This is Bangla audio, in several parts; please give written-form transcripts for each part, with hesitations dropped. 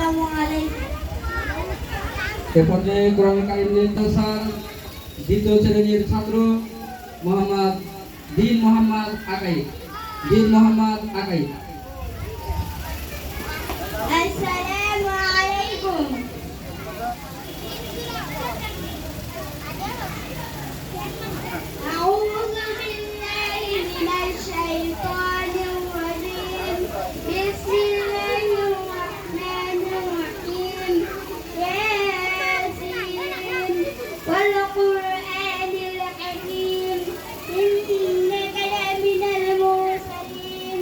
আসসালামু আলাইকুম। এ পর্যায়ে কোরআন কারীম স্যার দ্বিতীয় শ্রেণীর ছাত্র মোহাম্মদ আকাই। আসসালামু আলাইকুম। আউযু বিল্লাহি মিনাশ শাইতানির রাজীম। বিসমিল্লাহির রাহমানির রাহিম। ইয়াসিন ওয়াল কুরআনিল হাকীম। ইন্নাকা লামিনাল মুরসালিন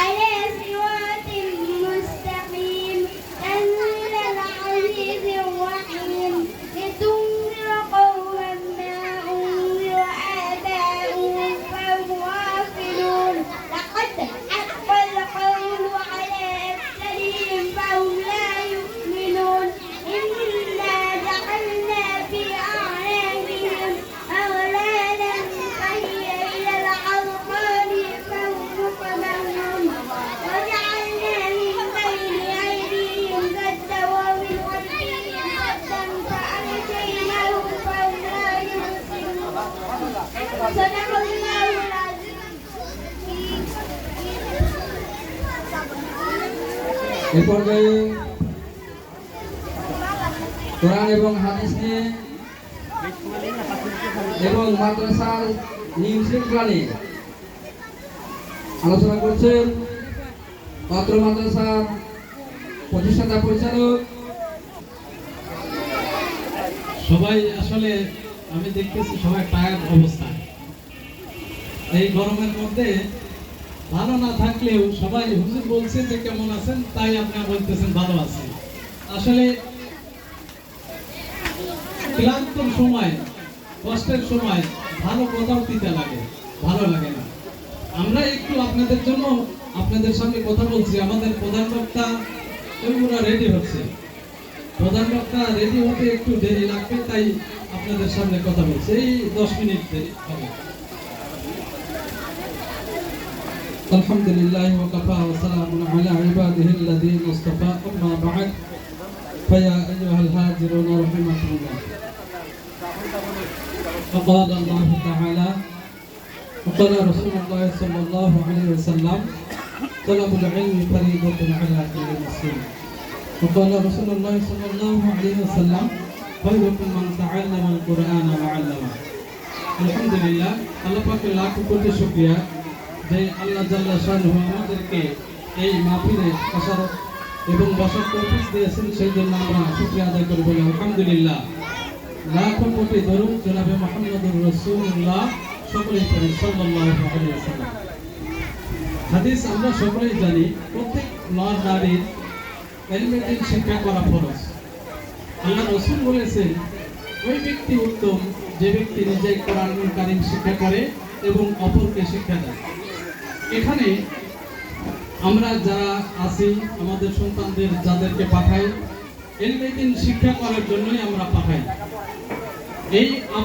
আলা সিরাতিন মুস্তাকিম। তানজিলাল আজিজির রহিম। লিতুনজিরা কওমান মা أنذر آباؤهم فهم غافلون. لقد حق القول على أكثرهم فهم لا يؤمنون. إنا جعلنا في أعناقهم أغلالا فهي إلى الأذقان فهم مقمحون. وجعلنا من بين أيديهم سدا ومن خلفهم سدا فأغشيناهم فهم لا يبصرون. صدق الله العظيم. এ পর্যায়ে কোরআন এবং হাদিস নিয়ে এবং মাদ্রাসার নিয়ম শৃঙ্খলা নিয়ে আলোচনা করছেন অত্র মাদ্রাসার প্রতিষ্ঠাতা পরিচালক। সবাই আসলে আমি দেখতেছি সবাই টায়ার্ড অবস্থায়। এই গরমের মধ্যে ভালো না থাকলেও সবাই হুজুর বলছে যে কেমন আছেন, তাই আপনারা বলতেছেন ভালো আছেন। আসলে ক্লান্তর সময়, কষ্টের সময় ভালো কথাও দিতে লাগে, ভালো লাগে না। আমরা একটু আপনাদের জন্য আপনাদের সামনে কথা বলছি। আমাদের প্রধান বক্তা ওরা রেডি হচ্ছে। প্রধান বক্তা রেডি হতে একটু দেরি লাগবে, তাই আপনাদের সামনে কথা বলছি। এই 10 মিনিট দেরি হবে। আলহামদুলিল্লাহি ওয়া কাফা ওয়া সালামুন আলা ইবাদিহি আল্লাযীনা ইসতাফা আম্মা বা'দ ফায়া আইয়ুহাল হাজিরুন রাহিমাকুমুল্লাহ। فقال الله تعالى وقال رسول الله صلى الله عليه وسلم طلب العلم فريضة على كل مسلم وقال رسول الله صلى الله عليه وسلم خيركم من تعلم القرآن وعلمه। আলহামদুলিল্লাহ, আল্লাহ পাকের লাখ কোটি শুকরিয়া যে আল্লাহ জাল্লা শানুহু আমাদেরকে এই মাহফিলে আসার এবং বসার তৌফিক দিয়েছেন, সেই জন্য আমরা শুকরিয়া আদায় করি বলি আলহামদুলিল্লাহ। লাখ কোটি দরুদ জনাবে মুহাম্মদুর রাসূলুল্লাহ সকলেই পড়ি সাল্লাল্লাহু আলাইহি ওয়াসাল্লাম। হাদিস আমরা সকলেই জানি, প্রত্যেক নর নারীর ইলমে দ্বীন শিক্ষা করা ফরজ। আল্লাহ রাসূল বলেছেন, ওই ব্যক্তি উত্তম যে ব্যক্তি নিজে কোরআনুল কারীম শিক্ষা করে এবং অপরকে শিক্ষা দেয়। এখানে আমরা যারা আছি, আমাদের সন্তানদের যাদেরকে পাঠাই, ইলমে দ্বীন শিক্ষা করার জন্যই আমরা পাঠাই। এই